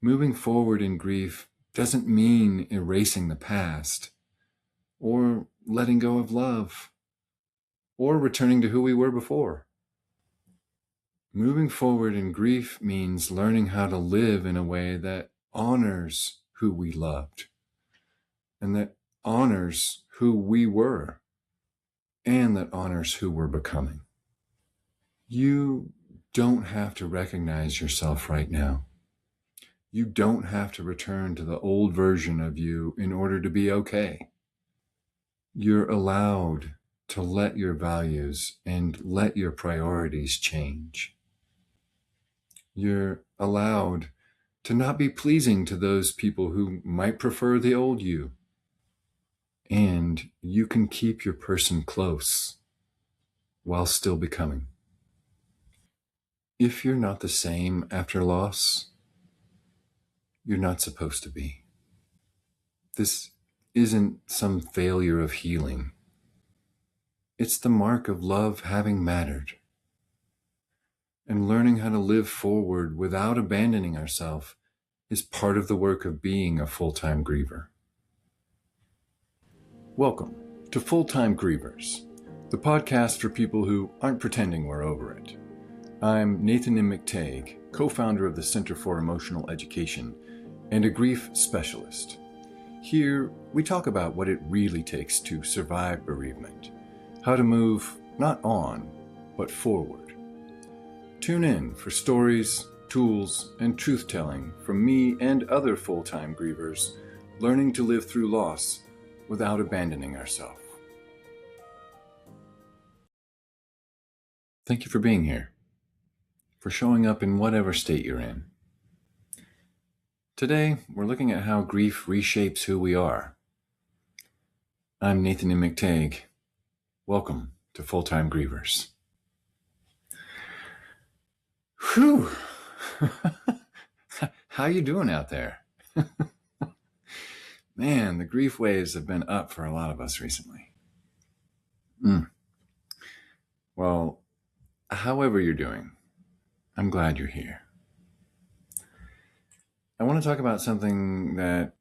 Moving forward in grief doesn't mean erasing the past, or letting go of love, or returning to who we were before. Moving forward in grief means learning how to live in a way that honors who we loved and that honors who we were and that honors who we're becoming. You don't have to recognize yourself right now. You don't have to return to the old version of you in order to be okay. You're allowed to let your values and let your priorities change. You're allowed to not be pleasing to those people who might prefer the old you. And you can keep your person close while still becoming. If you're not the same after loss, you're not supposed to be. This isn't some failure of healing. It's the mark of love having mattered. And learning how to live forward without abandoning ourselves is part of the work of being a full-time griever. Welcome to Full-Time Grievers, the podcast for people who aren't pretending we're over it. I'm Nathan McTagg, co-founder of the Center for Emotional Education and a grief specialist. Here, we talk about what it really takes to survive bereavement, how to move not on, but forward. Tune in for stories, tools, and truth-telling from me and other full-time grievers learning to live through loss without abandoning ourselves. Thank you for being here, for showing up in whatever state you're in. Today, we're looking at how grief reshapes who we are. I'm Nathan McTagg. Welcome to Full-Time Grievers. Whew! How you doing out there? Man, the grief waves have been up for a lot of us recently. Well, however you're doing, I'm glad you're here. I want to talk about something that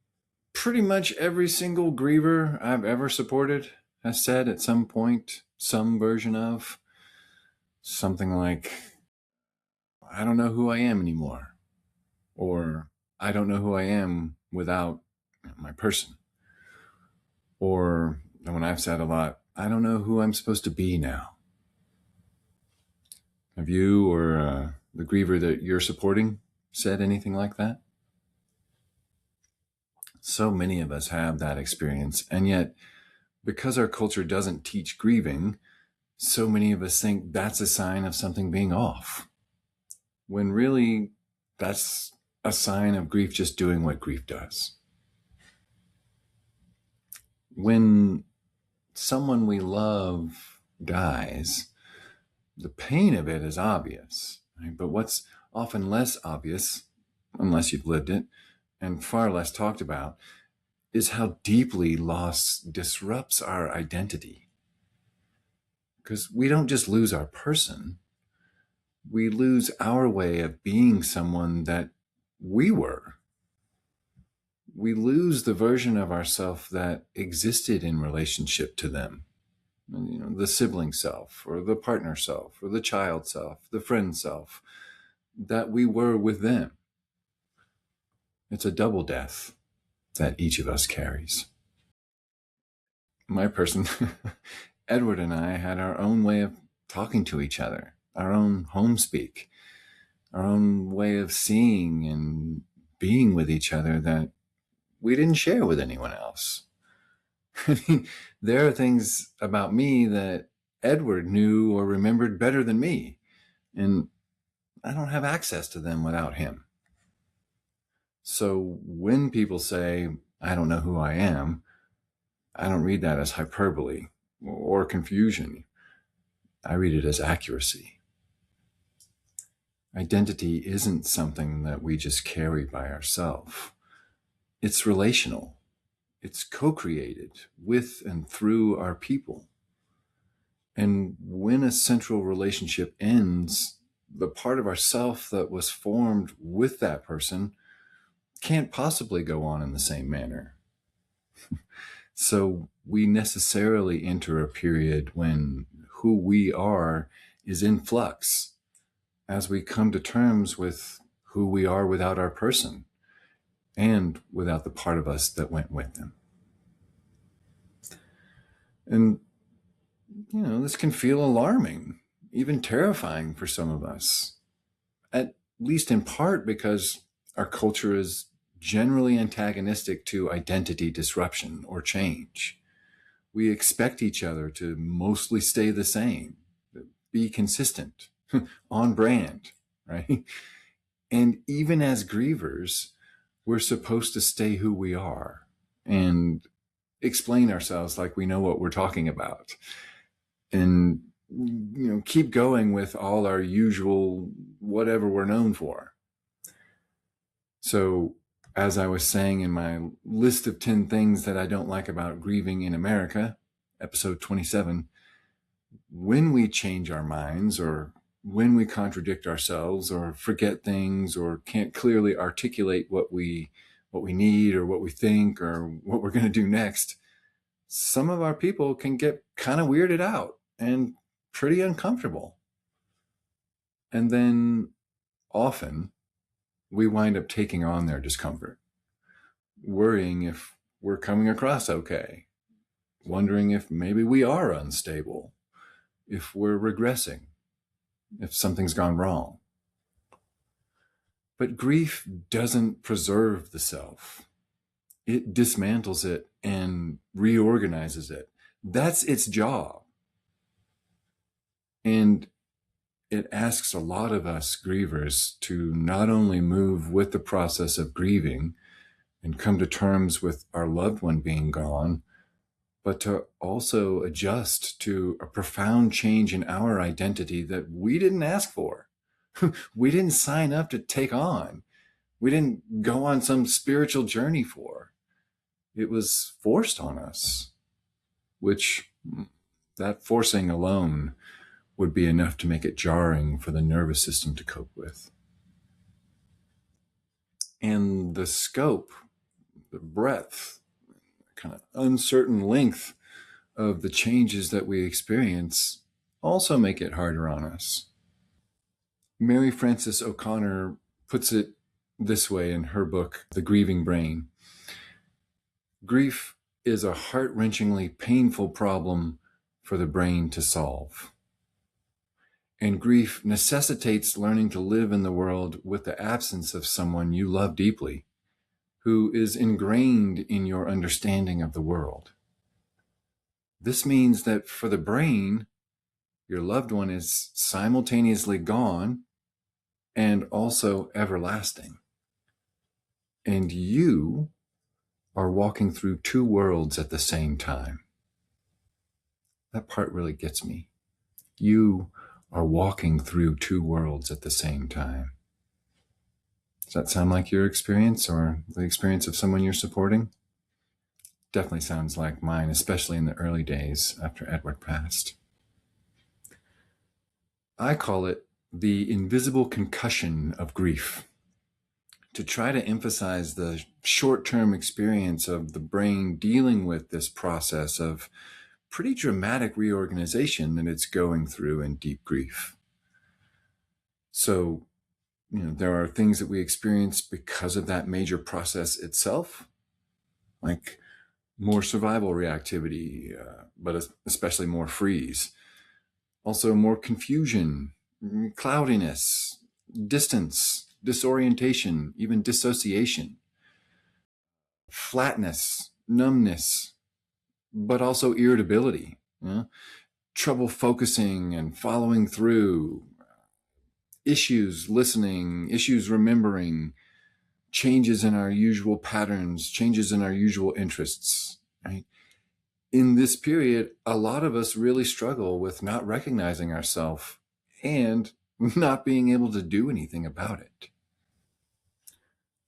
pretty much every single griever I've ever supported has said at some point, some version of something like, I don't know who I am anymore, or I don't know who I am without my person. Or when I've said a lot, I don't know who I'm supposed to be now. Have you or the griever that you're supporting said anything like that? So many of us have that experience, and yet because our culture doesn't teach grieving, so many of us think that's a sign of something being off, when really that's a sign of grief just doing what grief does. When someone we love dies, the pain of it is obvious, right? But what's often less obvious, unless you've lived it, and far less talked about, is how deeply loss disrupts our identity. Because we don't just lose our person, we lose our way of being someone that we were. We lose the version of ourselves that existed in relationship to them. The sibling self, or the partner self, or the child self, the friend self, that we were with them. It's a double death that each of us carries. My person, Edward, and I had our own way of talking to each other, our own home speak, our own way of seeing and being with each other that we didn't share with anyone else. I mean, there are things about me that Edward knew or remembered better than me, and I don't have access to them without him. So when people say, I don't know who I am, I don't read that as hyperbole or confusion. I read it as accuracy. Identity isn't something that we just carry by ourselves. It's relational. It's co-created with and through our people. And when a central relationship ends, the part of ourself that was formed with that person can't possibly go on in the same manner. So we necessarily enter a period when who we are is in flux as we come to terms with who we are without our person and without the part of us that went with them. And, this can feel alarming, even terrifying for some of us, at least in part because our culture is generally antagonistic to identity disruption or change. We expect each other to mostly stay the same, be consistent, on brand, right? And even as grievers, we're supposed to stay who we are and explain ourselves like we know what we're talking about, and keep going with all our usual whatever we're known for. So, as I was saying in my list of 10 things that I don't like about grieving in America, episode 27, when we change our minds, or when we contradict ourselves, or forget things, or can't clearly articulate what we need, or what we think, or what we're going to do next, some of our people can get kind of weirded out and pretty uncomfortable. And then often we wind up taking on their discomfort, worrying if we're coming across okay, wondering if maybe we are unstable, if we're regressing, if something's gone wrong. But grief doesn't preserve the self. It dismantles it and reorganizes it. That's its job. And it asks a lot of us grievers to not only move with the process of grieving and come to terms with our loved one being gone, but to also adjust to a profound change in our identity that we didn't ask for. We didn't sign up to take on. We didn't go on some spiritual journey for. It was forced on us, which that forcing alone would be enough to make it jarring for the nervous system to cope with. And the scope, the breadth, kind of uncertain length of the changes that we experience also make it harder on us. Mary Frances O'Connor puts it this way in her book, The Grieving Brain. Grief is a heart-wrenchingly painful problem for the brain to solve. And grief necessitates learning to live in the world with the absence of someone you love deeply, who is ingrained in your understanding of the world. This means that for the brain, your loved one is simultaneously gone and also everlasting. And you are walking through two worlds at the same time. That part really gets me. You are walking through two worlds at the same time. Does that sound like your experience or the experience of someone you're supporting? Definitely sounds like mine, especially in the early days after Edward passed. I call it the invisible concussion of grief, to try to emphasize the short-term experience of the brain dealing with this process of pretty dramatic reorganization that it's going through in deep grief. So, there are things that we experience because of that major process itself, like more survival reactivity, but especially more freeze. Also more confusion, cloudiness, distance, disorientation, even dissociation, flatness, numbness, but also irritability, trouble focusing and following through, issues listening, issues remembering, changes in our usual patterns, changes in our usual interests, right? In this period, a lot of us really struggle with not recognizing ourselves and not being able to do anything about it.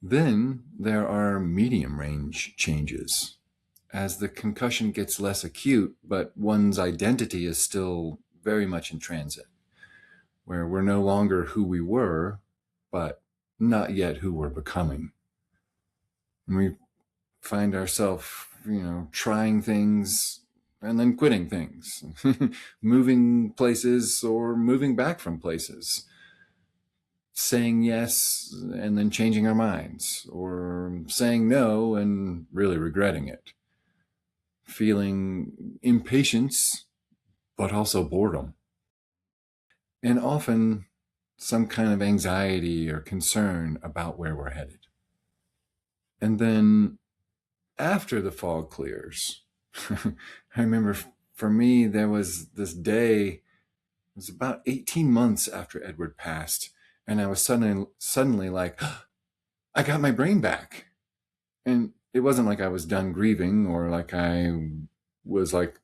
Then there are medium range changes. As the concussion gets less acute, but one's identity is still very much in transit, where we're no longer who we were, but not yet who we're becoming. And we find ourselves, trying things and then quitting things, moving places or moving back from places, saying yes and then changing our minds, or saying no and really regretting it, feeling impatience, but also boredom, and often some kind of anxiety or concern about where we're headed. And then after the fog clears, I remember for me, there was this day, it was about 18 months after Edward passed, and I was suddenly like, I got my brain back. And it wasn't like I was done grieving or like I was like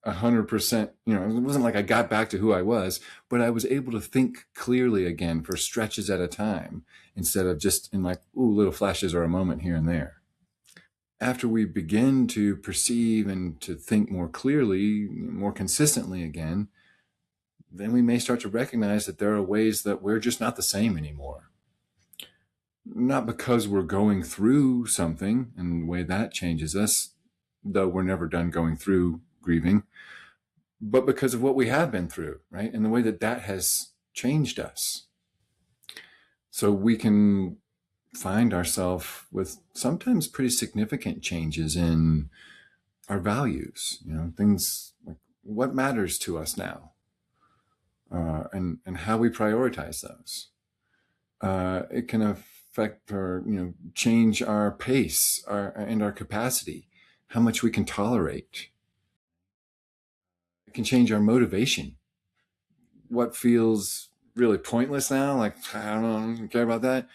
100%, it wasn't like I got back to who I was, but I was able to think clearly again for stretches at a time instead of just in like, little flashes or a moment here and there. After we begin to perceive and to think more clearly, more consistently again, then we may start to recognize that there are ways that we're just not the same anymore. Not because we're going through something and the way that changes us, though we're never done going through grieving, but because of what we have been through, right? And the way that that has changed us. So we can find ourselves with sometimes pretty significant changes in our values, things like what matters to us now, and how we prioritize those. It can affect or change our pace and our capacity, how much we can tolerate. It can change our motivation. What feels really pointless now, like I don't care about that,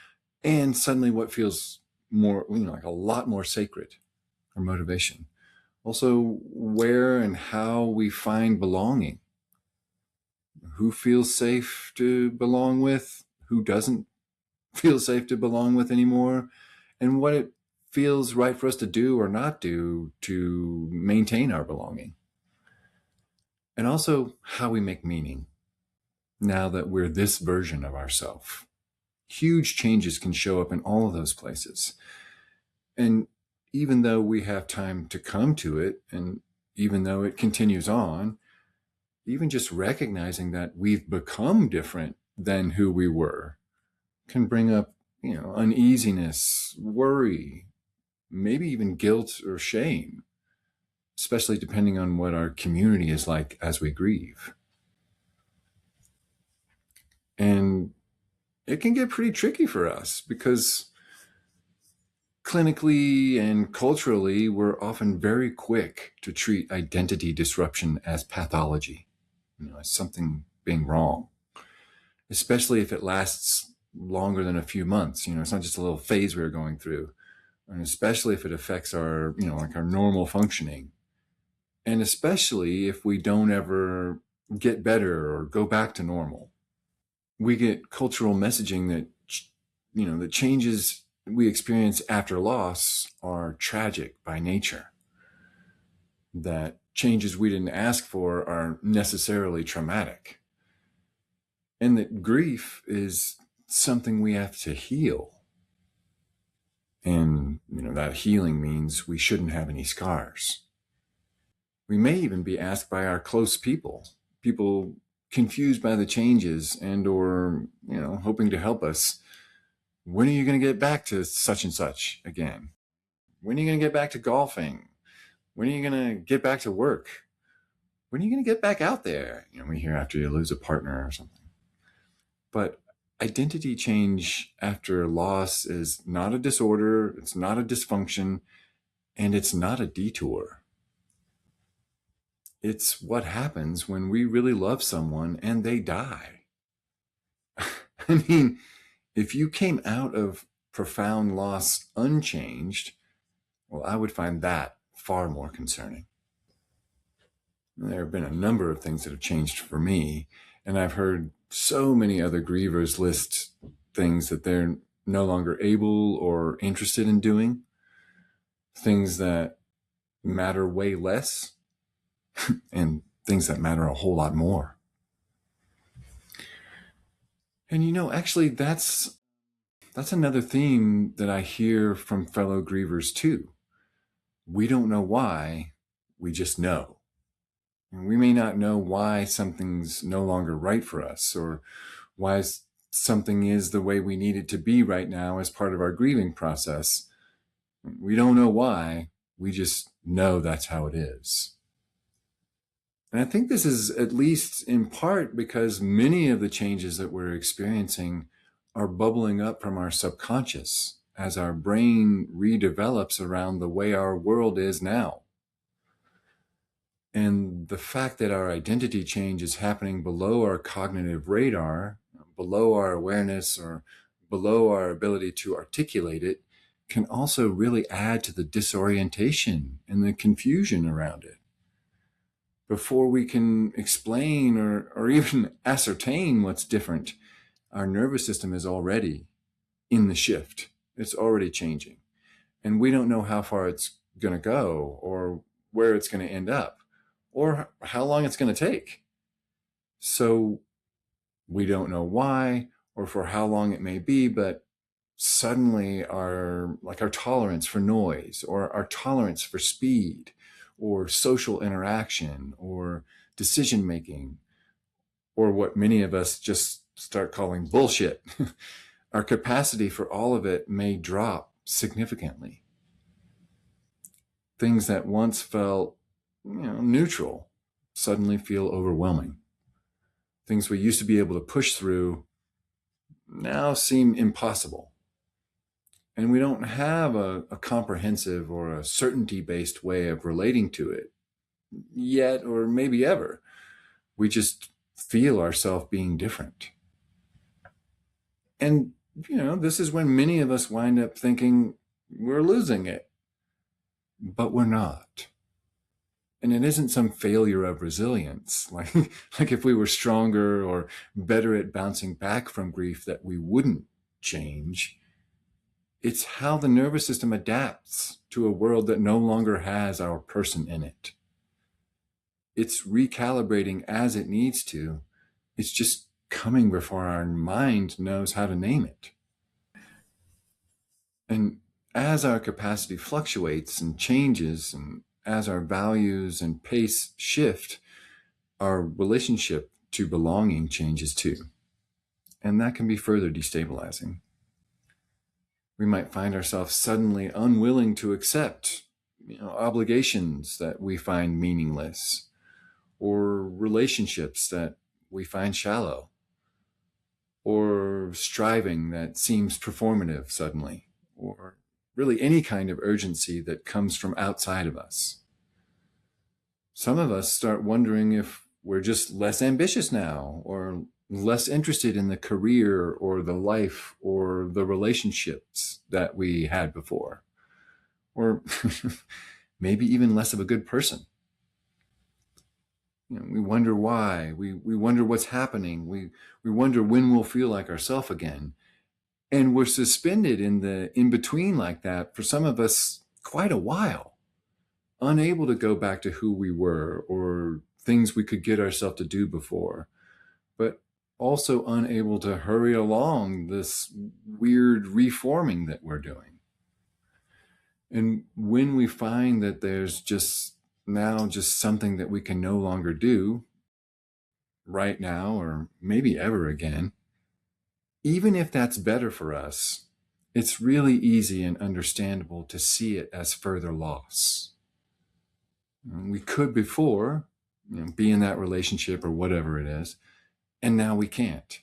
and suddenly what feels more, like a lot more sacred, or motivation. Also, where and how we find belonging. Who feels safe to belong with? Who doesn't feel safe to belong with anymore? And what it feels right for us to do or not do to maintain our belonging. And also how we make meaning now that we're this version of ourselves. Huge changes can show up in all of those places. And even though we have time to come to it, and even though it continues on, even just recognizing that we've become different than who we were can bring up, uneasiness, worry, maybe even guilt or shame, especially depending on what our community is like as we grieve. And it can get pretty tricky for us because clinically and culturally, we're often very quick to treat identity disruption as pathology, as something being wrong, especially if it lasts longer than a few months. It's not just a little phase we're going through, and especially if it affects our, like our normal functioning. And especially if we don't ever get better or go back to normal. We get cultural messaging that, the changes we experience after loss are tragic by nature. That changes we didn't ask for are necessarily traumatic. And that grief is something we have to heal. And, that healing means we shouldn't have any scars. We may even be asked by our close people confused by the changes and or, hoping to help us. When are you going to get back to such and such again? When are you going to get back to golfing? When are you going to get back to work? When are you going to get back out there? We hear after you lose a partner or something. But identity change after loss is not a disorder, it's not a dysfunction, and it's not a detour. It's what happens when we really love someone and they die. I mean, if you came out of profound loss unchanged, well, I would find that far more concerning. There have been a number of things that have changed for me, and I've heard so many other grievers list things that they're no longer able or interested in doing, things that matter way less, and things that matter a whole lot more. And actually that's that's another theme that I hear from fellow grievers too. We don't know why, we just know. And we may not know why something's no longer right for us, or why something is the way we need it to be right now as part of our grieving process. We don't know why, we just know that's how it is. And I think this is at least in part because many of the changes that we're experiencing are bubbling up from our subconscious as our brain redevelops around the way our world is now. And the fact that our identity change is happening below our cognitive radar, below our awareness, or below our ability to articulate it, can also really add to the disorientation and the confusion around it. Before we can explain or even ascertain what's different, our nervous system is already in the shift. It's already changing. And we don't know how far it's going to go, or where it's going to end up, or how long it's going to take. So we don't know why or for how long it may be, but suddenly our tolerance for noise, or our tolerance for speed, or social interaction, or decision making, or what many of us just start calling bullshit, our capacity for all of it may drop significantly. Things that once felt, neutral suddenly feel overwhelming. Things we used to be able to push through now seem impossible. And we don't have a comprehensive or a certainty-based way of relating to it yet, or maybe ever. We just feel ourselves being different. And, this is when many of us wind up thinking we're losing it, but we're not. And it isn't some failure of resilience, like if we were stronger or better at bouncing back from grief that we wouldn't change. It's how the nervous system adapts to a world that no longer has our person in it. It's recalibrating as it needs to. It's just coming before our mind knows how to name it. And as our capacity fluctuates and changes, and as our values and pace shift, our relationship to belonging changes too. And that can be further destabilizing. We might find ourselves suddenly unwilling to accept, obligations that we find meaningless, or relationships that we find shallow, or striving that seems performative suddenly, or really any kind of urgency that comes from outside of us. Some of us start wondering if we're just less ambitious now, or less interested in the career or the life or the relationships that we had before, or maybe even less of a good person. We wonder why. We wonder what's happening. We wonder when we'll feel like ourselves again. And we're suspended in the in-between like that for some of us quite a while, unable to go back to who we were or things we could get ourselves to do before, but also unable to hurry along this weird reforming that we're doing. And when we find that there's just something that we can no longer do right now, or maybe ever again, even if that's better for us, it's really easy and understandable to see it as further loss. We could before, be in that relationship or whatever it is, and now we can't.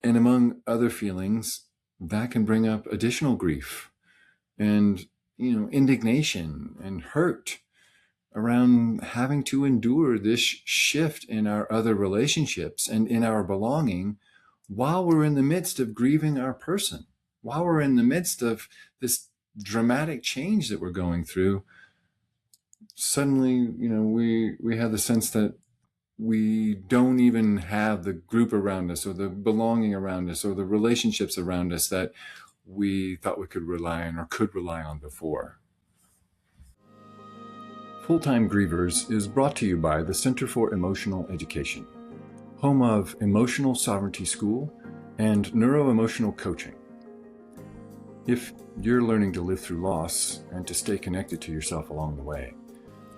And among other feelings, that can bring up additional grief and, indignation and hurt around having to endure this shift in our other relationships and in our belonging while we're in the midst of grieving our person, while we're in the midst of this dramatic change that we're going through. Suddenly, we have the sense that we don't even have the group around us, or the belonging around us, or the relationships around us that we thought we could rely on or could rely on before. Full-Time Grievers is brought to you by the Center for Emotional Education, home of Emotional Sovereignty School and neuroemotional coaching. If you're learning to live through loss and to stay connected to yourself along the way,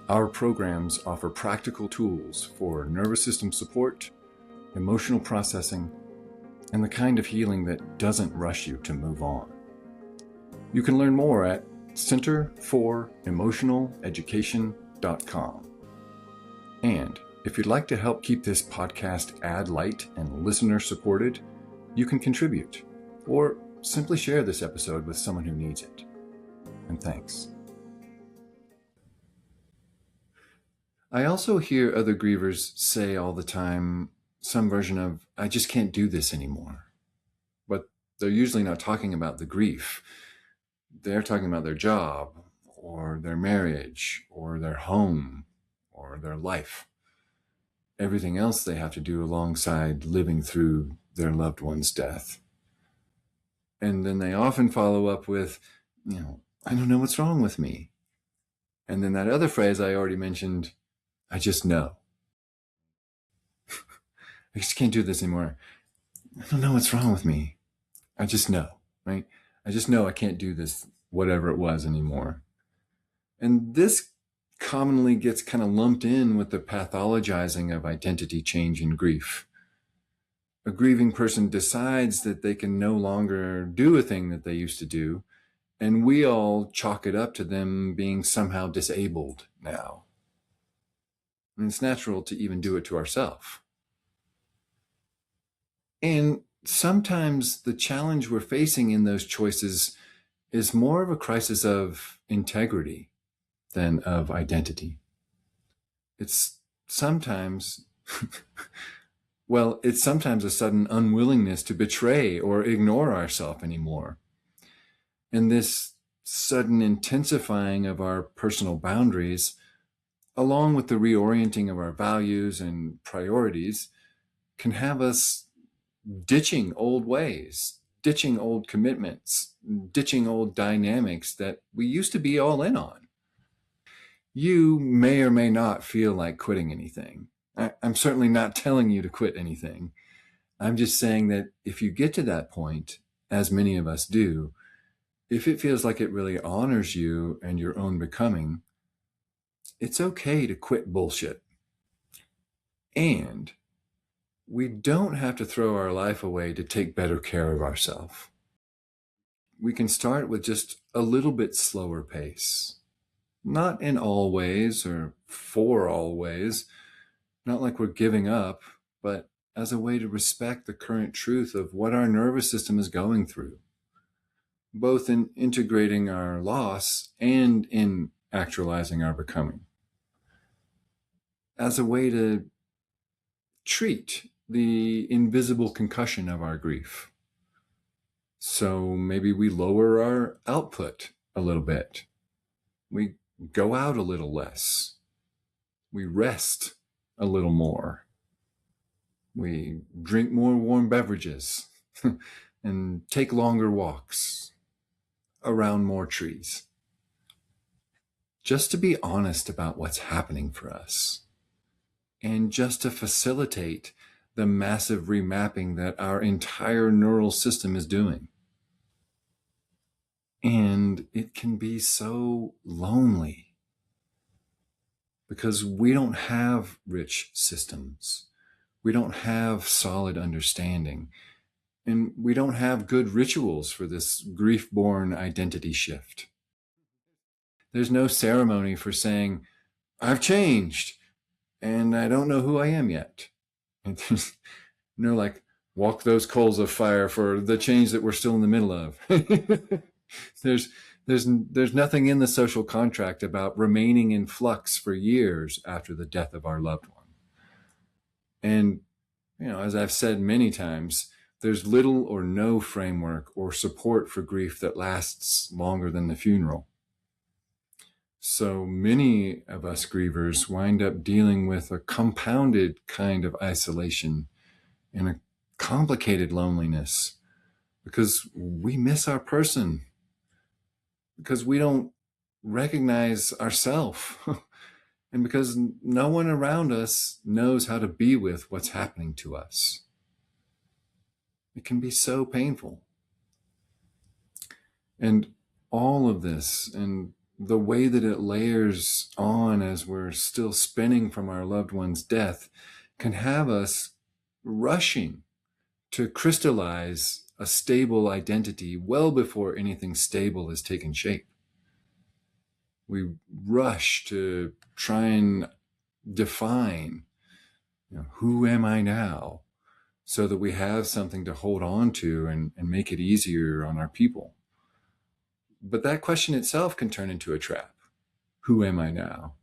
our programs offer practical tools for nervous system support, emotional processing, and the kind of healing that doesn't rush you to move on. You can learn more at centerforemotionaleducation.com. And if you'd like to help keep this podcast ad light and listener supported, you can contribute or simply share this episode with someone who needs it. And thanks. I also hear other grievers say all the time some version of, I just can't do this anymore. But they're usually not talking about the grief. They're talking about their job or their marriage or their home or their life. Everything else they have to do alongside living through their loved one's death. And then they often follow up with, I don't know what's wrong with me. And then that other phrase I already mentioned, I just know. I just can't do this anymore. I don't know what's wrong with me. I just know, right? I just know I can't do this, whatever it was, anymore. And this commonly gets kind of lumped in with the pathologizing of identity change in grief. A grieving person decides that they can no longer do a thing that they used to do, and we all chalk it up to them being somehow disabled now. And it's natural to even do it to ourselves. And sometimes the challenge we're facing in those choices is more of a crisis of integrity than of identity. It's sometimes it's sometimes a sudden unwillingness to betray or ignore ourselves anymore. And this sudden intensifying of our personal boundaries, along with the reorienting of our values and priorities, can have us ditching old ways, ditching old commitments, ditching old dynamics that we used to be all in on. You may or may not feel like quitting anything. I'm certainly not telling you to quit anything. I'm just saying that if you get to that point, as many of us do, if it feels like it really honors you and your own becoming, it's okay to quit bullshit. And we don't have to throw our life away to take better care of ourselves. We can start with just a little bit slower pace. Not in all ways or for all ways, not like we're giving up, but as a way to respect the current truth of what our nervous system is going through, both in integrating our loss and in actualizing our becoming. As a way to treat the invisible concussion of our grief. So maybe we lower our output a little bit. We go out a little less. We rest a little more. We drink more warm beverages and take longer walks around more trees. Just to be honest about what's happening for us. And just to facilitate the massive remapping that our entire neural system is doing. And it can be so lonely because we don't have rich systems. We don't have solid understanding. And we don't have good rituals for this grief-born identity shift. There's no ceremony for saying, I've changed and I don't know who I am yet. And there's no walk those coals of fire for the change that we're still in the middle of. There's nothing in the social contract about remaining in flux for years after the death of our loved one. And, as I've said many times, there's little or no framework or support for grief that lasts longer than the funeral. So many of us grievers wind up dealing with a compounded kind of isolation and a complicated loneliness because we miss our person, because we don't recognize ourselves, and because no one around us knows how to be with what's happening to us. It can be so painful. And all of this and the way that it layers on as we're still spinning from our loved one's death can have us rushing to crystallize a stable identity well before anything stable has taken shape. We rush to try and define, who am I now, so that we have something to hold on to and make it easier on our people. But that question itself can turn into a trap. Who am I now?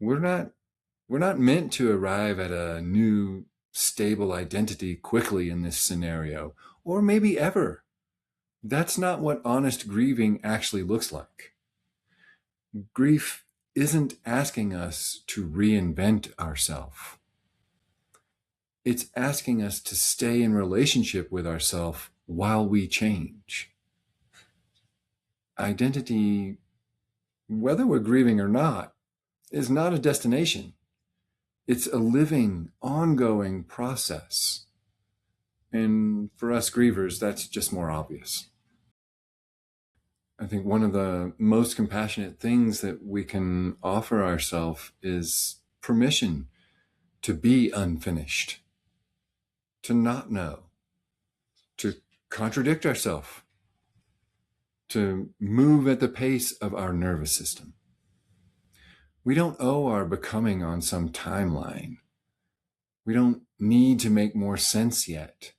We're not meant to arrive at a new stable identity quickly in this scenario, or maybe ever. That's not what honest grieving actually looks like. Grief isn't asking us to reinvent ourselves. It's asking us to stay in relationship with ourselves while we change. Identity, whether we're grieving or not, is not a destination. It's a living, ongoing process. And for us grievers, that's just more obvious. I think one of the most compassionate things that we can offer ourselves is permission to be unfinished, to not know, to contradict ourselves, to move at the pace of our nervous system. We don't owe our becoming on some timeline. We don't need to make more sense yet.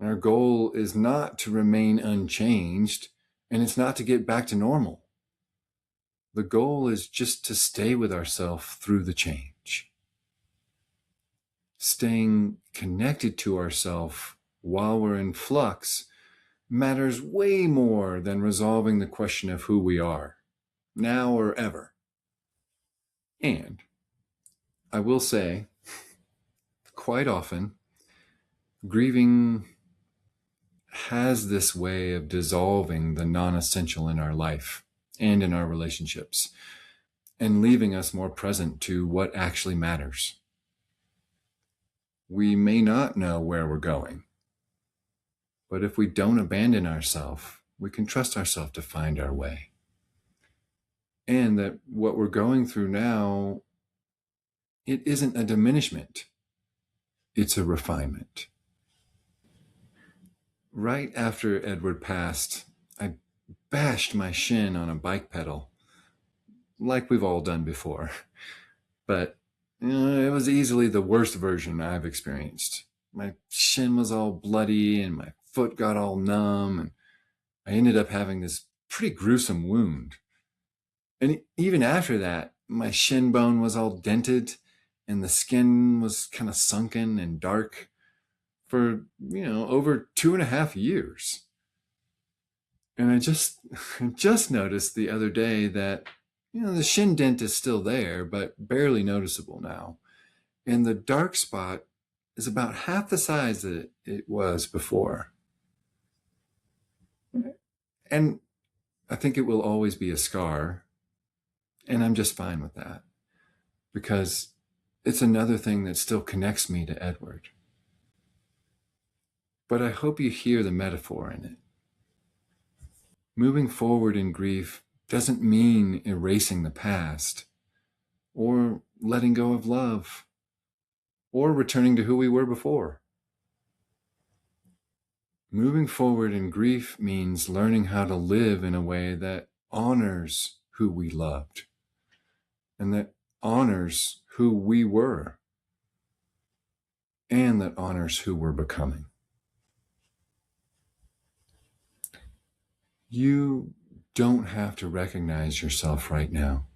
Our goal is not to remain unchanged, and it's not to get back to normal. The goal is just to stay with ourselves through the change. Staying connected to ourselves while we're in flux matters way more than resolving the question of who we are, now or ever. And I will say, quite often, grieving has this way of dissolving the non-essential in our life and in our relationships, and leaving us more present to what actually matters. We may not know where we're going, but if we don't abandon ourselves, we can trust ourselves to find our way. And that what we're going through now, it isn't a diminishment, it's a refinement. Right after Edward passed, I bashed my shin on a bike pedal, like we've all done before. But it was easily the worst version I've experienced. My shin was all bloody and my foot got all numb, and I ended up having this pretty gruesome wound. And even after that, my shin bone was all dented and the skin was kind of sunken and dark for, over 2.5 years. And I just noticed the other day that, the shin dent is still there, but barely noticeable now. And the dark spot is about half the size that it was before. And I think it will always be a scar. And I'm just fine with that, because it's another thing that still connects me to Edward. But I hope you hear the metaphor in it. Moving forward in grief doesn't mean erasing the past, or letting go of love, or returning to who we were before. Moving forward in grief means learning how to live in a way that honors who we loved, and that honors who we were, and that honors who we're becoming. You don't have to recognize yourself right now.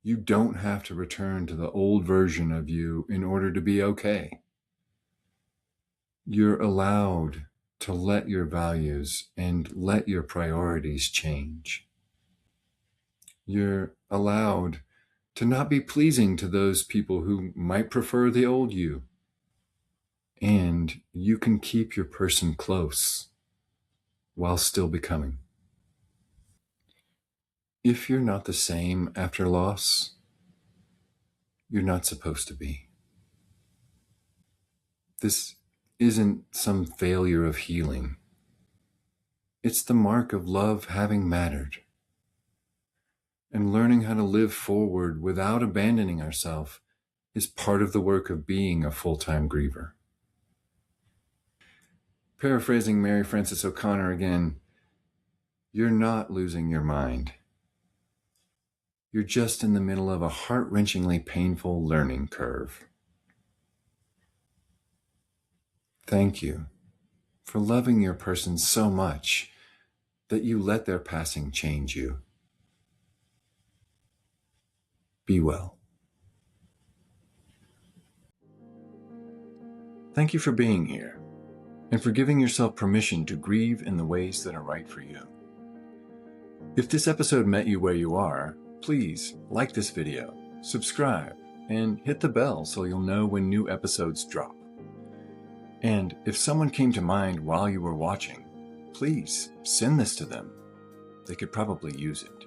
You don't have to return to the old version of you in order to be okay. You're allowed to let your values and let your priorities change. You're allowed to not be pleasing to those people who might prefer the old you. And you can keep your person close while still becoming. If you're not the same after loss, you're not supposed to be. This isn't some failure of healing. It's the mark of love having mattered. And learning how to live forward without abandoning ourselves is part of the work of being a full-time griever. Paraphrasing Mary Frances O'Connor again, you're not losing your mind. You're just in the middle of a heart-wrenchingly painful learning curve. Thank you for loving your person so much that you let their passing change you. Be well. Thank you for being here and for giving yourself permission to grieve in the ways that are right for you. If this episode met you where you are, please like this video, subscribe, and hit the bell so you'll know when new episodes drop. And if someone came to mind while you were watching, please send this to them. They could probably use it.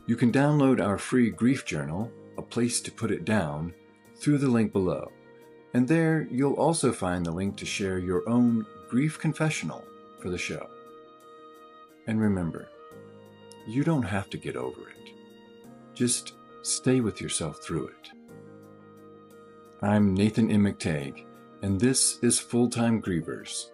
You can download our free grief journal, A Place to Put It Down, through the link below. And there you'll also find the link to share your own Grief Confessional for the show. And remember, you don't have to get over it. Just stay with yourself through it. I'm Nathan M. McTagg, and this is Full-Time Grievers.